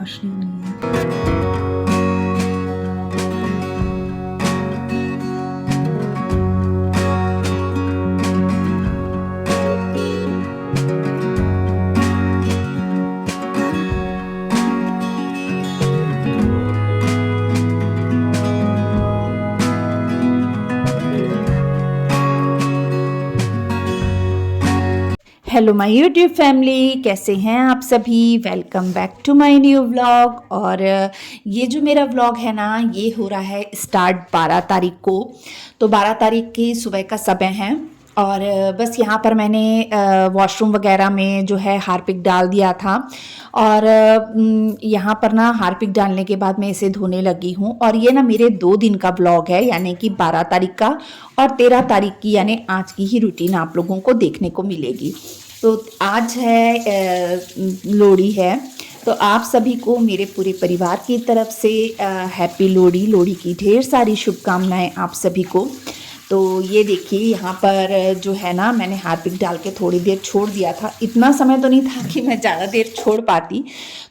रोशनी हुई है। Hello my YouTube family, कैसे हैं आप सभी। Welcome back to my new vlog. और ये जो मेरा व्लॉग है ना, ये हो रहा है स्टार्ट 12 तारीख को। तो 12 तारीख की सुबह का समय है और बस यहाँ पर मैंने वॉशरूम वगैरह में जो है हार्पिक डाल दिया था। और यहाँ पर ना हार्पिक डालने के बाद मैं इसे धोने लगी हूँ। और ये ना मेरे 2 दिन का व्लॉग है, यानी कि 12 तारीख का और 13 तारीख की, यानी आज की ही रूटीन आप लोगों को देखने को मिलेगी। तो आज है लोहड़ी है, तो आप सभी को मेरे पूरे परिवार की तरफ से हैप्पी लोहड़ी। लोहड़ी की ढेर सारी शुभकामनाएं आप सभी को। तो ये देखिए यहाँ पर जो है ना, मैंने हार्पिक डाल के थोड़ी देर छोड़ दिया था। इतना समय तो नहीं था कि मैं ज़्यादा देर छोड़ पाती,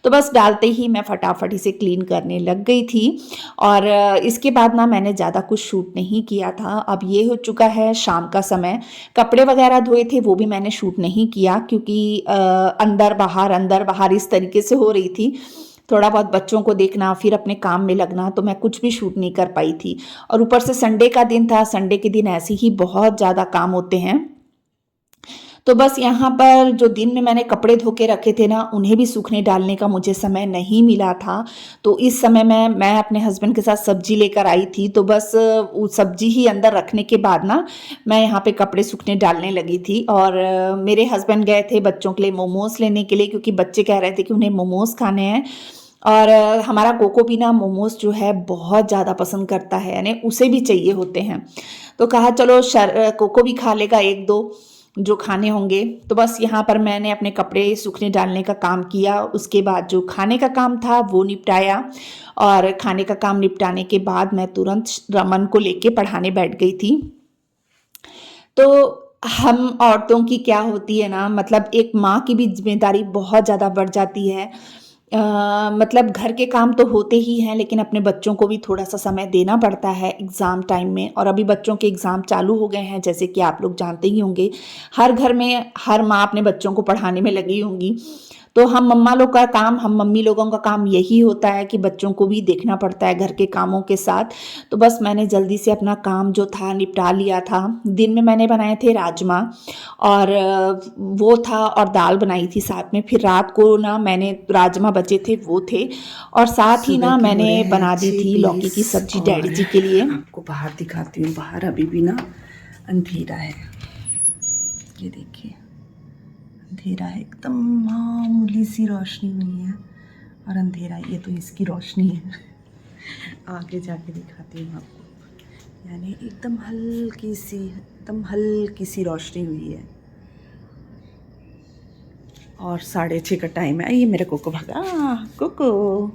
तो बस डालते ही मैं फटाफट इसे क्लीन करने लग गई थी। और इसके बाद ना मैंने ज़्यादा कुछ शूट नहीं किया था। अब ये हो चुका है शाम का समय। कपड़े वगैरह धोए थे वो भी मैंने शूट नहीं किया, क्योंकि अंदर बाहर इस तरीके से हो रही थी। थोड़ा बहुत बच्चों को देखना, फिर अपने काम में लगना, तो मैं कुछ भी शूट नहीं कर पाई थी। और ऊपर से संडे का दिन था। संडे के दिन ऐसे ही बहुत ज़्यादा काम होते हैं। तो बस यहाँ पर जो दिन में मैंने कपड़े धो के रखे थे ना, उन्हें भी सूखने डालने का मुझे समय नहीं मिला था। तो इस समय मैं अपने हस्बैंड के साथ सब्जी लेकर आई थी। तो बस वो सब्जी ही अंदर रखने के बाद ना मैं यहाँ पे कपड़े सूखने डालने लगी थी। और मेरे हस्बैंड गए थे बच्चों के लिए मोमोज़ लेने के लिए, क्योंकि बच्चे कह रहे थे कि उन्हें मोमोज़ खाने हैं। और हमारा कोको भी ना मोमोज़ जो है बहुत ज़्यादा पसंद करता है, यानी उसे भी चाहिए होते हैं। तो कहा चलो कोको भी खा लेगा एक दो जो खाने होंगे। तो बस यहाँ पर मैंने अपने कपड़े सूखने डालने का काम किया। उसके बाद जो खाने का काम था वो निपटाया। और खाने का काम निपटाने के बाद मैं तुरंत रमन को लेके पढ़ाने बैठ गई थी। तो हम औरतों की क्या होती है ना, मतलब एक माँ की भी जिम्मेदारी बहुत ज़्यादा बढ़ जाती है। मतलब घर के काम तो होते ही हैं, लेकिन अपने बच्चों को भी थोड़ा सा समय देना पड़ता है एग्ज़ाम टाइम में। और अभी बच्चों के एग्ज़ाम चालू हो गए हैं, जैसे कि आप लोग जानते ही होंगे। हर घर में हर माँ अपने बच्चों को पढ़ाने में लगी होंगी। तो हम मम्मी लोगों का काम यही होता है कि बच्चों को भी देखना पड़ता है घर के कामों के साथ। तो बस मैंने जल्दी से अपना काम जो था निपटा लिया था। दिन में मैंने बनाए थे राजमा और वो था, और दाल बनाई थी साथ में। फिर रात को ना मैंने राजमा बचे थे वो थे, और साथ ही सुबह ना के हो मैंने रहे हैं बना दी थी लौकी की 6:20 सब्जी डैडी और जी के लिए। आपको बाहर दिखाती हूँ। बाहर अभी भी ना अंधेरा है, ये देखिए अंधेरा है एकदम। मामूली सी रोशनी हुई है और अंधेरा है। ये तो इसकी रोशनी है, आगे जाके दिखाती हूँ आपको। यानी एकदम हल्की सी रोशनी हुई है। और 6:30 का टाइम है। ये मेरे कोको भागा, कोको।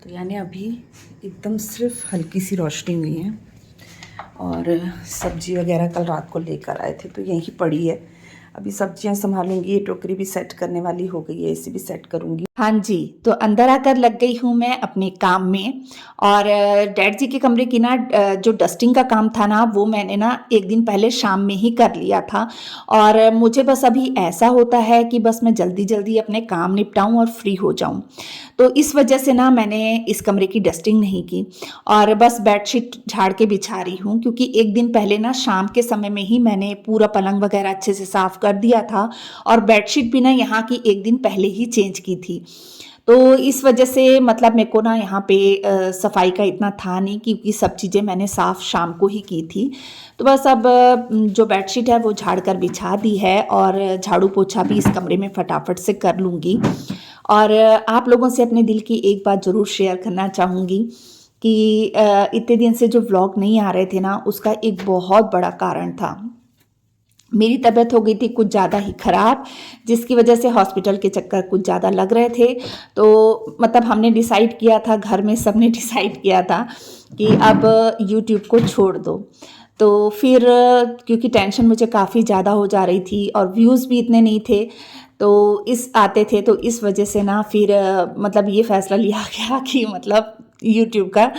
तो यानी अभी एकदम सिर्फ हल्की सी रोशनी हुई है। और सब्जी वगैरह कल रात को लेकर आए थे तो यहीं पड़ी है। अभी सब्जियां संभालूंगी। ये टोकरी भी सेट करने वाली हो गई है, इसे भी सेट करूंगी। हाँ जी, तो अंदर आकर लग गई हूँ मैं अपने काम में। और डैड जी के कमरे की ना जो डस्टिंग का काम था ना, वो मैंने ना एक दिन पहले शाम में ही कर लिया था। और मुझे बस अभी ऐसा होता है कि बस मैं जल्दी जल्दी अपने काम निपटाऊं और फ्री हो जाऊं। तो इस वजह से ना मैंने इस कमरे की डस्टिंग नहीं की और बस बेडशीट झाड़ के बिछा रही हूँ, क्योंकि एक दिन पहले ना शाम के समय में ही मैंने पूरा पलंग वगैरह अच्छे से साफ़ कर दिया था। और बेडशीट भी ना यहाँ की एक दिन पहले ही चेंज की थी। तो इस वजह से मतलब मेरे को ना यहाँ पे सफाई का इतना था नहीं, क्योंकि सब चीज़ें मैंने साफ़ शाम को ही की थी। तो बस अब जो बेडशीट है वो झाड़ कर बिछा दी है और झाड़ू पोछा भी इस कमरे में फटाफट से कर लूँगी। और आप लोगों से अपने दिल की एक बात ज़रूर शेयर करना चाहूँगी कि इतने दिन से जो व्लॉग नहीं आ रहे थे ना, उसका एक बहुत बड़ा कारण था। मेरी तबीयत हो गई थी कुछ ज़्यादा ही ख़राब, जिसकी वजह से हॉस्पिटल के चक्कर कुछ ज़्यादा लग रहे थे। तो मतलब हमने डिसाइड किया था, घर में सबने डिसाइड किया था कि अब यूट्यूब को छोड़ दो। तो फिर क्योंकि टेंशन मुझे काफ़ी ज़्यादा हो जा रही थी और व्यूज़ भी इतने नहीं थे, तो इस आते थे, तो इस वजह से ना फिर मतलब ये फ़ैसला लिया गया कि मतलब यूट्यूब का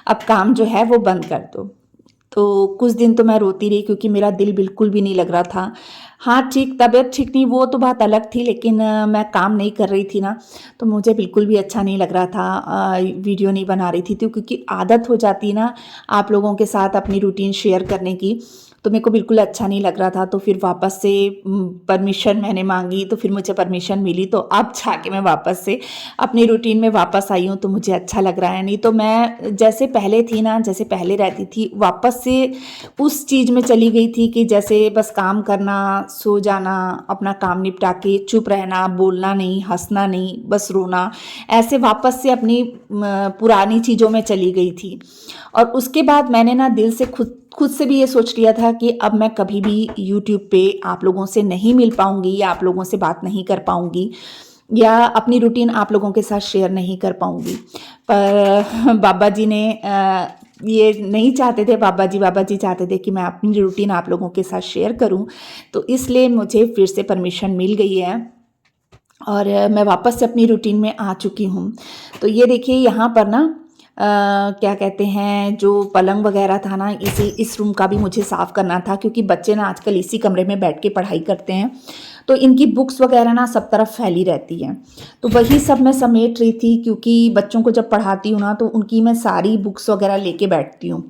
अब काम जो है वो बंद कर दो। तो कुछ दिन तो मैं रोती रही क्योंकि मेरा दिल बिल्कुल भी नहीं लग रहा था। हाँ, ठीक तबीयत ठीक नहीं वो तो बात अलग थी, लेकिन मैं काम नहीं कर रही थी ना, तो मुझे बिल्कुल भी अच्छा नहीं लग रहा था। वीडियो नहीं बना रही थी तो क्योंकि आदत हो जाती है ना आप लोगों के साथ अपनी रूटीन शेयर करने की, तो मेरे को बिल्कुल अच्छा नहीं लग रहा था। तो फिर वापस से परमिशन मैंने मांगी, तो फिर मुझे परमिशन मिली, तो अब जाके मैं वापस से अपनी रूटीन में वापस आई हूँ, तो मुझे अच्छा लग रहा है। नहीं तो मैं जैसे पहले थी ना, जैसे पहले रहती थी, वापस से उस चीज़ में चली गई थी कि जैसे बस काम करना, सो जाना, अपना काम निपटा के चुप रहना, बोलना नहीं, हंसना नहीं, बस रोना, ऐसे वापस से अपनी पुरानी चीज़ों में चली गई थी। और उसके बाद मैंने ना दिल से खुद से भी ये सोच लिया था कि अब मैं कभी भी यूट्यूब पे आप लोगों से नहीं मिल पाऊँगी या आप लोगों से बात नहीं कर पाऊँगी या अपनी रूटीन आप लोगों के साथ शेयर नहीं कर पाऊँगी। पर बाबा जी ने ये नहीं चाहते थे, बाबा जी चाहते थे कि मैं अपनी रूटीन आप लोगों के साथ शेयर करूं, तो इसलिए मुझे फिर से परमिशन मिल गई है और मैं वापस से अपनी रूटीन में आ चुकी हूँ। तो ये देखिए यहाँ पर ना क्या कहते हैं, जो पलंग वगैरह था ना, इस रूम का भी मुझे साफ़ करना था क्योंकि बच्चे ना आजकल इसी कमरे में बैठ के पढ़ाई करते हैं, तो इनकी बुक्स वगैरह ना सब तरफ फैली रहती हैं। तो वही सब मैं समेट रही थी क्योंकि बच्चों को जब पढ़ाती हूँ ना तो उनकी मैं सारी बुक्स वगैरह लेके बैठती हूँ।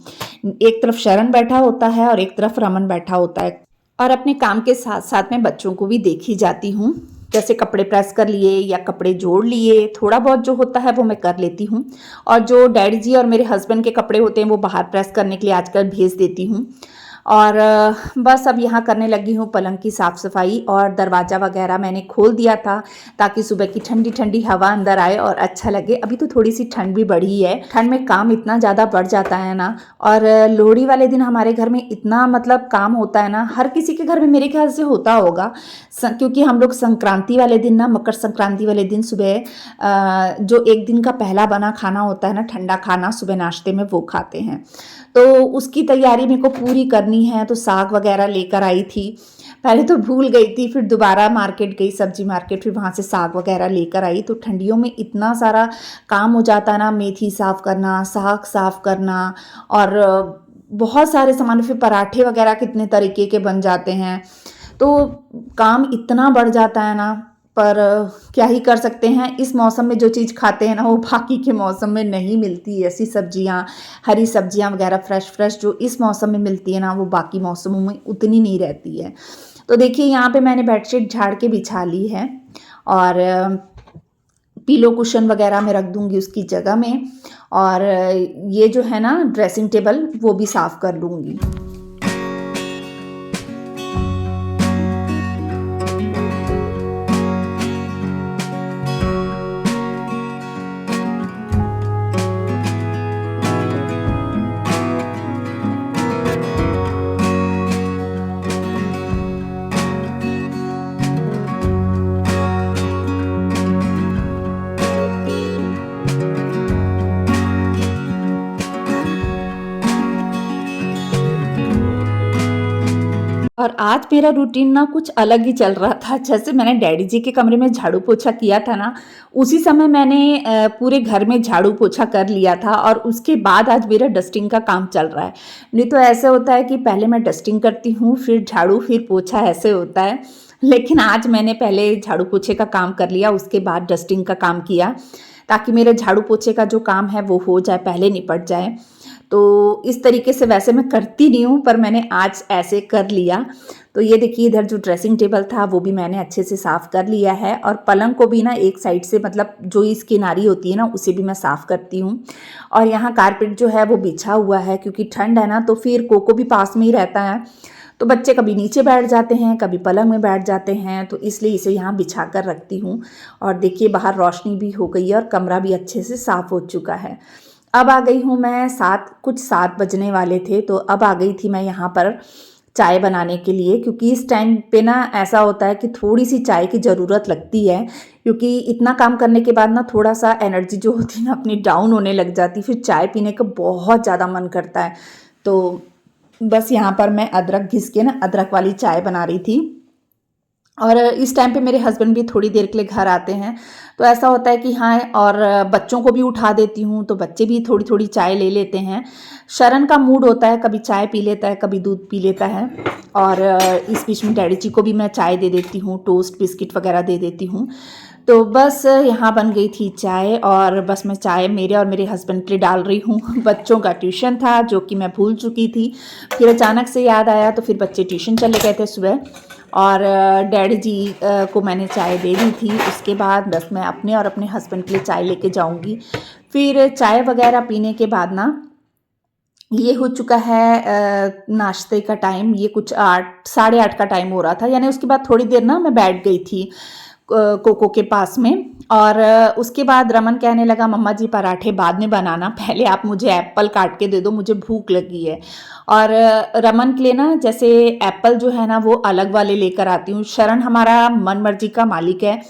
एक तरफ शरण बैठा होता है और एक तरफ रमन बैठा होता है, और अपने काम के साथ साथ में बच्चों को भी देखी जाती हूँ। जैसे कपड़े प्रेस कर लिए या कपड़े जोड़ लिए, थोड़ा बहुत जो होता है वो मैं कर लेती हूँ। और जो डैडी जी और मेरे हस्बैंड के कपड़े होते हैं वो बाहर प्रेस करने के लिए आजकल भेज देती हूँ। और बस अब यहाँ करने लगी हूँ पलंग की साफ़ सफाई, और दरवाज़ा वगैरह मैंने खोल दिया था ताकि सुबह की ठंडी ठंडी हवा अंदर आए और अच्छा लगे। अभी तो थोड़ी सी ठंड भी बढ़ी है, ठंड में काम इतना ज़्यादा बढ़ जाता है ना। और लोहड़ी वाले दिन हमारे घर में इतना मतलब काम होता है ना, हर किसी के घर में मेरे ख्याल से होता होगा, क्योंकि हम लोग संक्रांति वाले दिन ना, मकर संक्रांति वाले दिन सुबह जो एक दिन का पहला बना खाना होता है ना, ठंडा खाना सुबह नाश्ते में, वो खाते हैं। तो उसकी तैयारी मेरे को पूरी करनी है, तो साग वगैरह लेकर आई थी। पहले तो भूल गई थी, फिर दोबारा मार्केट गई, सब्जी मार्केट, फिर वहाँ से साग वगैरह लेकर आई। तो ठंडियों में इतना सारा काम हो जाता है ना, मेथी साफ़ करना, साग साफ़ करना, और बहुत सारे सामान, फिर पराठे वगैरह कितने तरीके के बन जाते हैं, तो काम इतना बढ़ जाता है ना। पर क्या ही कर सकते हैं, इस मौसम में जो चीज़ खाते हैं ना वो बाकी के मौसम में नहीं मिलती। ऐसी सब्जियां, हरी सब्जियां वगैरह फ्रेश जो इस मौसम में मिलती है ना, वो बाकी मौसमों में उतनी नहीं रहती है। तो देखिए यहाँ पे मैंने बेडशीट झाड़ के बिछा ली है, और पीलो कुशन वगैरह मैं रख दूंगी उसकी जगह में, और ये जो है ना ड्रेसिंग टेबल वो भी साफ़ कर लूँगी। और आज मेरा रूटीन ना कुछ अलग ही चल रहा था। जैसे मैंने डैडी जी के कमरे में झाड़ू पोछा किया था ना, उसी समय मैंने पूरे घर में झाड़ू पोछा कर लिया था, और उसके बाद आज मेरा डस्टिंग का काम चल रहा है। नहीं तो ऐसे होता है कि पहले मैं डस्टिंग करती हूँ, फिर झाड़ू, फिर पोछा, ऐसे होता है। लेकिन आज मैंने पहले झाड़ू पोछे का काम कर लिया, उसके बाद डस्टिंग का काम किया, ताकि मेरे झाड़ू पोछे का जो काम है वो हो जाए, पहले निपट जाए। तो इस तरीके से वैसे मैं करती नहीं हूँ, पर मैंने आज ऐसे कर लिया। तो ये देखिए इधर जो ड्रेसिंग टेबल था वो भी मैंने अच्छे से साफ़ कर लिया है, और पलंग को भी ना एक साइड से, मतलब जो इस किनारी होती है ना, उसे भी मैं साफ़ करती हूँ। और यहाँ कारपेट जो है वो बिछा हुआ है, क्योंकि ठंड है ना, तो फिर कोको भी पास में ही रहता है, तो बच्चे कभी नीचे बैठ जाते हैं, कभी पलंग में बैठ जाते हैं, तो इसलिए इसे यहाँ बिछा कर रखती हूँ। और देखिए बाहर रोशनी भी हो गई है और कमरा भी अच्छे से साफ़ हो चुका है। अब आ गई हूँ मैं, 7 बजने वाले थे, तो अब आ गई थी मैं यहाँ पर चाय बनाने के लिए, क्योंकि इस टाइम पे ना ऐसा होता है कि थोड़ी सी चाय की ज़रूरत लगती है, क्योंकि इतना काम करने के बाद ना थोड़ा सा एनर्जी जो होती है ना अपनी डाउन होने लग जाती, फिर चाय पीने का बहुत ज़्यादा मन करता है। तो बस यहाँ पर मैं अदरक घिस के ना अदरक वाली चाय बना रही थी। और इस टाइम पे मेरे हस्बैंड भी थोड़ी देर के लिए घर आते हैं, तो ऐसा होता है कि हाँ, और बच्चों को भी उठा देती हूँ तो बच्चे भी थोड़ी थोड़ी चाय ले लेते हैं। शरण का मूड होता है, कभी चाय पी लेता है, कभी दूध पी लेता है। और इस बीच में डैडी जी को भी मैं चाय दे देती हूँ, टोस्ट बिस्किट वगैरह दे देती हूँ। तो बस यहाँ बन गई थी चाय, और बस मैं चाय मेरे और मेरे हस्बैंड के लिए डाल रही हूँ। बच्चों का ट्यूशन था जो कि मैं भूल चुकी थी, फिर अचानक से याद आया, तो फिर बच्चे ट्यूशन चले गए थे सुबह, और डैडी जी को मैंने चाय दे दी थी। उसके बाद बस मैं अपने और अपने हस्बैंड के लिए चाय लेके जाऊँगी। फिर चाय वगैरह पीने के बाद ना ये हो चुका है नाश्ते का टाइम, ये कुछ 8 साढ़े 8 का टाइम हो रहा था, यानी उसके बाद थोड़ी देर ना मैं बैठ गई थी कोको के पास में। और उसके बाद रमन कहने लगा, मम्मा जी पराठे बाद में बनाना, पहले आप मुझे एप्पल काट के दे दो, मुझे भूख लगी है। और रमन के लिए ना जैसे एप्पल जो है ना वो अलग वाले लेकर आती हूँ। शरण हमारा मन मर्जी का मालिक है,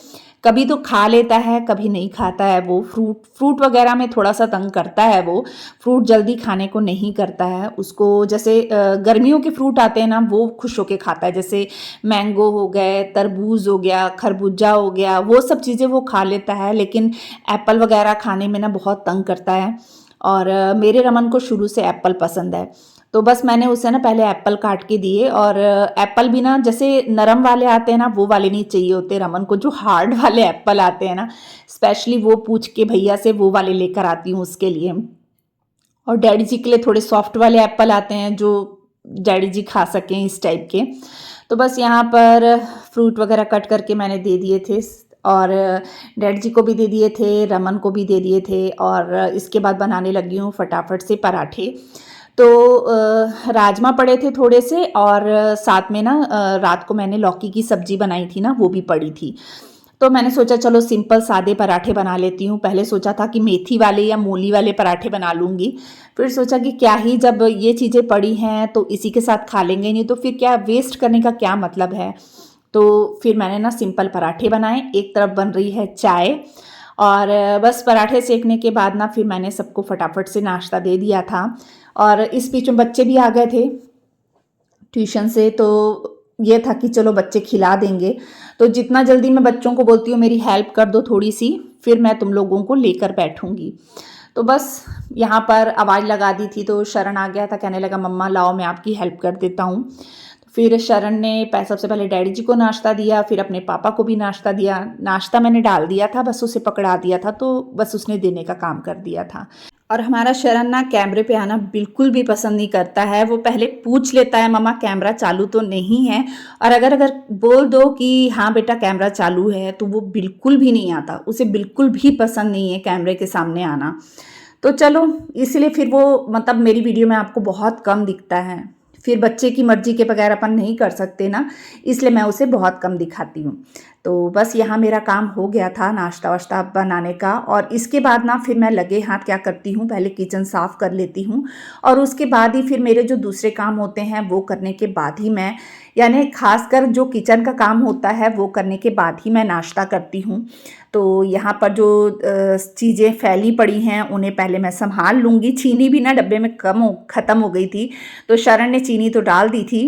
कभी तो खा लेता है, कभी नहीं खाता है। वो फ्रूट वगैरह में थोड़ा सा तंग करता है, वो फ्रूट जल्दी खाने को नहीं करता है। उसको जैसे गर्मियों के फ्रूट आते हैं ना वो खुश होके खाता है, जैसे मैंगो हो गए, तरबूज हो गया, खरबूजा हो गया, वो सब चीज़ें वो खा लेता है। लेकिन एप्पल वगैरह खाने में ना बहुत तंग करता है। और मेरे रमन को शुरू से एप्पल पसंद है, तो बस मैंने उसे ना पहले एप्पल काट के दिए। और एप्पल भी ना जैसे नरम वाले आते हैं ना वो वाले नहीं चाहिए होते रमन को, जो हार्ड वाले एप्पल आते हैं ना, स्पेशली वो पूछ के भैया से वो वाले लेकर आती हूँ उसके लिए। और डैडी जी के लिए थोड़े सॉफ्ट वाले एप्पल आते हैं जो डैडी जी खा सकें, इस टाइप के। तो बस यहाँ पर फ्रूट वगैरह कट करके मैंने दे दिए थे, और डैडी जी को भी दे दिए थे, रमन को भी दे दिए थे। और इसके बाद बनाने लगी हूँ फटाफट से पराठे। तो राजमा पड़े थे थोड़े से, और साथ में ना रात को मैंने लौकी की सब्जी बनाई थी ना, वो भी पड़ी थी। तो मैंने सोचा चलो सिंपल सादे पराठे बना लेती हूँ। पहले सोचा था कि मेथी वाले या मूली वाले पराठे बना लूँगी, फिर सोचा कि क्या ही, जब ये चीज़ें पड़ी हैं तो इसी के साथ खा लेंगे, नहीं तो फिर क्या वेस्ट करने का क्या मतलब है। तो फिर मैंने ना सिंपल पराठे बनाए। एक तरफ बन रही है चाय, और बस पराठे सेकने के बाद ना फिर मैंने सबको फटाफट से नाश्ता दे दिया था। और इस बीच में बच्चे भी आ गए थे ट्यूशन से, तो ये था कि चलो बच्चे खिला देंगे। तो जितना जल्दी मैं बच्चों को बोलती हूँ मेरी हेल्प कर दो थोड़ी सी, फिर मैं तुम लोगों को लेकर बैठूंगी। तो बस यहाँ पर आवाज़ लगा दी थी, तो शरण आ गया था, कहने लगा मम्मा लाओ मैं आपकी हेल्प कर देता हूँ। तो फिर शरण ने सबसे पहले डैडी जी को नाश्ता दिया, फिर अपने पापा को भी नाश्ता दिया। नाश्ता मैंने डाल दिया था, बस उसे पकड़ा दिया था, तो बस उसने देने का काम कर दिया था। और हमारा शरण ना कैमरे पे आना बिल्कुल भी पसंद नहीं करता है। वो पहले पूछ लेता है मम्मा कैमरा चालू तो नहीं है, और अगर बोल दो कि हाँ बेटा कैमरा चालू है, तो वो बिल्कुल भी नहीं आता। उसे बिल्कुल भी पसंद नहीं है कैमरे के सामने आना। तो चलो इसलिए फिर वो मतलब मेरी वीडियो में आपको बहुत कम दिखता है। फिर बच्चे की मर्जी के बगैर अपन नहीं कर सकते ना, इसलिए मैं उसे बहुत कम दिखाती हूँ। तो बस यहाँ मेरा काम हो गया था नाश्ता वाश्ता बनाने का। और इसके बाद ना फिर मैं लगे हाथ क्या करती हूँ, पहले किचन साफ़ कर लेती हूँ, और उसके बाद ही फिर मेरे जो दूसरे काम होते हैं वो करने के बाद ही मैं, यानी खासकर जो किचन का काम होता है वो करने के बाद ही मैं नाश्ता करती हूँ। तो यहाँ पर जो चीज़ें फैली पड़ी हैं उन्हें पहले मैं संभाल लूँगी। चीनी भी ना डब्बे में ख़त्म हो गई थी, तो शरण ने चीनी तो डाल दी थी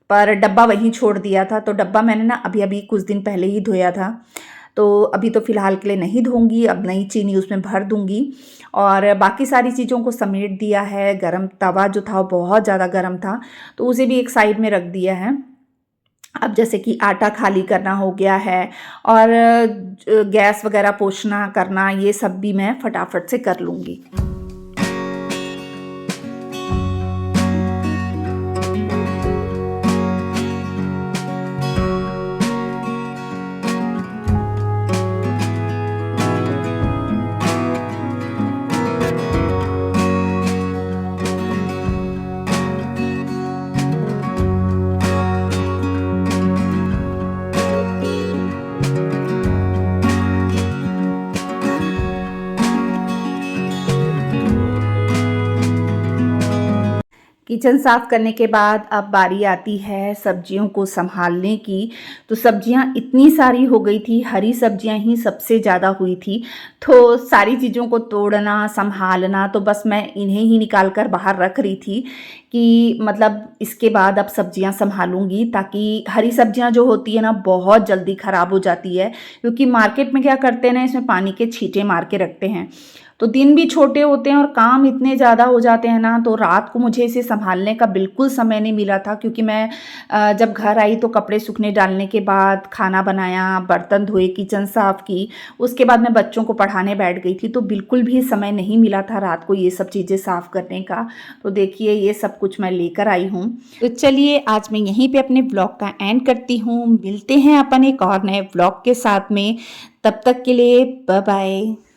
पर डब्बा वहीं छोड़ दिया था। तो डब्बा मैंने ना अभी अभी कुछ दिन पहले ही धोया था, तो अभी तो फ़िलहाल के लिए नहीं धोऊंगी, अब नई चीनी उसमें भर दूंगी। और बाकी सारी चीज़ों को समेट दिया है। गरम तवा जो था वो बहुत ज़्यादा गरम था, तो उसे भी एक साइड में रख दिया है। अब जैसे कि आटा खाली करना हो गया है, और गैस वगैरह पोंछना करना, ये सब भी मैं फटाफट से कर लूँगी। किचन साफ करने के बाद अब बारी आती है सब्जियों को संभालने की। तो सब्जियां इतनी सारी हो गई थी, हरी सब्जियां ही सबसे ज़्यादा हुई थी, तो सारी चीज़ों को तोड़ना संभालना, तो बस मैं इन्हें ही निकाल कर बाहर रख रही थी कि मतलब इसके बाद अब सब्जियां संभालूंगी, ताकि हरी सब्जियां जो होती है ना बहुत जल्दी ख़राब हो जाती है, क्योंकि मार्केट में क्या करते हैं ना, इसमें पानी के छींटे मार के रखते हैं। तो दिन भी छोटे होते हैं और काम इतने ज़्यादा हो जाते हैं ना, तो रात को मुझे इसे संभालने का बिल्कुल समय नहीं मिला था, क्योंकि मैं जब घर आई तो कपड़े सूखने डालने के बाद खाना बनाया, बर्तन धोए, किचन साफ़ की, उसके बाद मैं बच्चों को पढ़ाने बैठ गई थी, तो बिल्कुल भी समय नहीं मिला था रात को ये सब चीज़ें साफ़ करने का। तो देखिए ये सब कुछ मैं लेकर आई हूँ। तो चलिए आज मैं यहीं पे अपने ब्लॉग का एंड करती हूँ। मिलते हैं अपन एक और नए ब्लॉग के साथ में, तब तक के लिए बाय बाय।